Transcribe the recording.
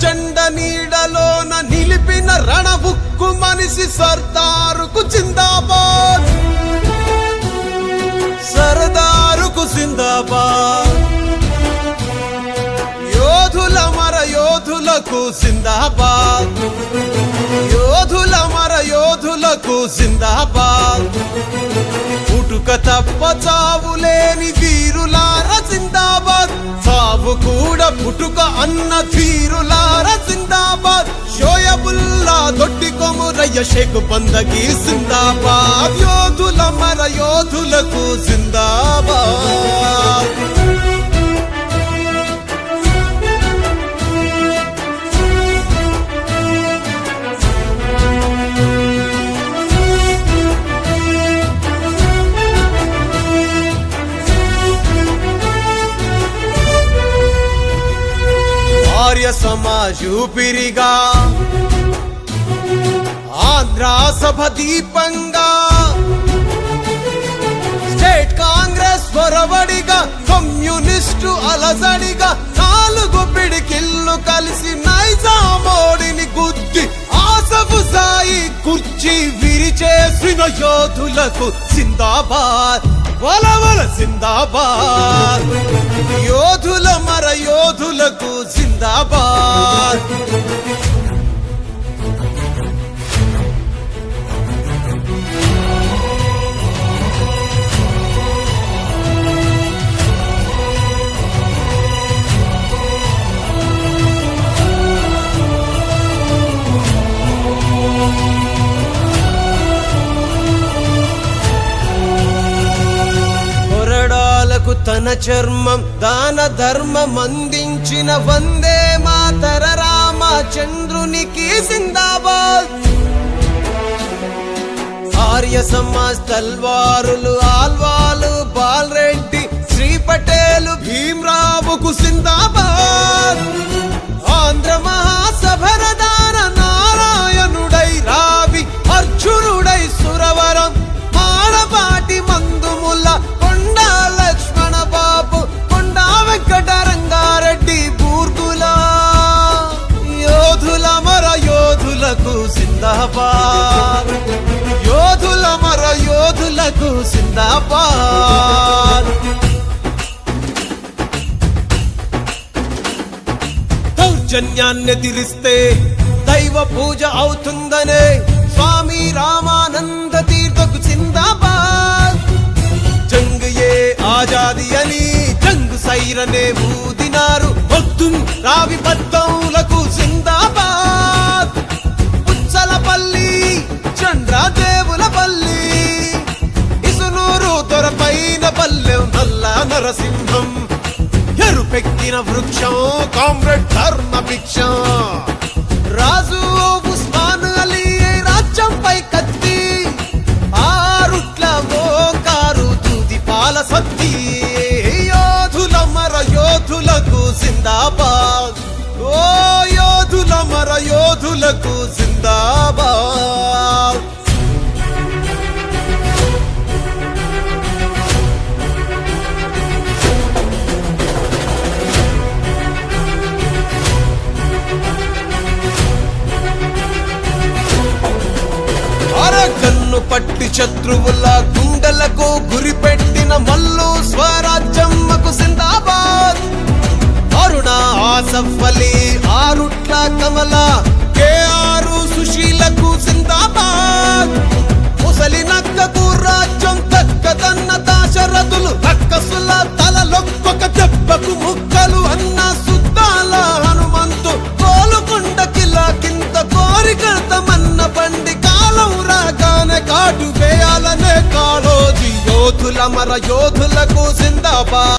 జెండ నీడలోన నిలిపిన రణబుక్కు మనిషి సర్దారుకు జిందాబాద్, సర్దారుకు జిందాబాద్. యోధుల మర యోధులకు జిందాబాద్, యోధుల మర యోధులకు జిందాబాద్. పుట్టుక తప్ప చావు లేని వీరులార జిందాబాద్, చావు కూడా పుట్టుక అన్న ధీరులార జిందాబాద్. షోయబుల్లా దొడ్డి కొమురయ్య షేక్ బందగి జిందాబాద్, యోధుల మర యోధులకు జిందాబాద్. ఆర్య సమాజ్ ఊపిరిగా, ఆంధ్ర సభ దీపంగా, స్టేట్ కాంగ్రెస్ పొరబడిగా, కమ్యూనిస్టు అలజడిగా, 4 పిడికిళ్ళు కలిసి నైజామోడిని గుద్ది ఆసఫు సాయి కుర్చీ విరిచేసిన యోధులకు జిందాబాద్, వలవల జిందాబాద్. యోధుల మర యోధులకు జిందాబాద్. తన చర్మం దాన ధర్మం అందించిన వందే మాతర రామచంద్రునికి జిందాబాద్. ఆర్య సమాజ్ తల్వారులు ఆల్వాలు బాలరెడ్డి శ్రీ పటేలు భీమరావుకు జిందాబాద్. ఆంధ్ర మహాసభరదాన నారాయణుడై రావి అర్జునుడై సురవరం మాడపాటి మందుముల కొండా లక్ష్మణ బాబు కొండా వెంకట రంగారెడ్డి బూర్గులా. యోధుల మర యోధులకు జిందాబాద్, యోధుల మర యోధులకు జిందాబాద్. దౌర్జన్యాన్ని ఎదిరిస్తే దైవ పూజ అవుతుందనే స్వామి రామానంద తీర్థకు జిందాబాద్. జంగ్ ఏ ఆజాది అని జంగ్ సైరనే ఊదినారు భక్తుం రావి బద్దౌలకు జిందాబాద్. పుచ్చలపల్లి చంద్రదేవులపల్లి ఇసునూరు దొరపైన పల్లెం నల్ల నరసింహం ఎరుపెక్కిన వృక్షం కామ్రేడ్ ధర్మ భిక్షం. రాజు ఉస్మాన్ అలీ రాజ్యంపై కత్తి ఆరుట్ల మోకారు దూది పాల సత్తి. యోధుల మర యోధులకు జిందాబాద్, ఓ యోధుల మర యోధులకు జిందాబాద్. కన్ను పట్టి శత్రువుల గుండెలకు గురిపెట్టిన మల్లు స్వరాజ్యమ్మకు జిందాబాద్. అరుణ ఆసఫ్ అలీ ఆరుట్ల కమల కేఆర్ సుశీలకు జిందాబాద్. ముసలి నక్కకు రాజ్యం దక్కదన్న దాశరథులు రక్కసుల తలలొక్కొక దెబ్బకు ముక్కలు అన్న సుద్దాల హనుమంతు కోలుకొండ కిలా కింద కోరికడతమన్న బండి కాలం కాటు వేయాలనే కాళోజీ. యోధుల మర యోధులకు జిందాబాద్.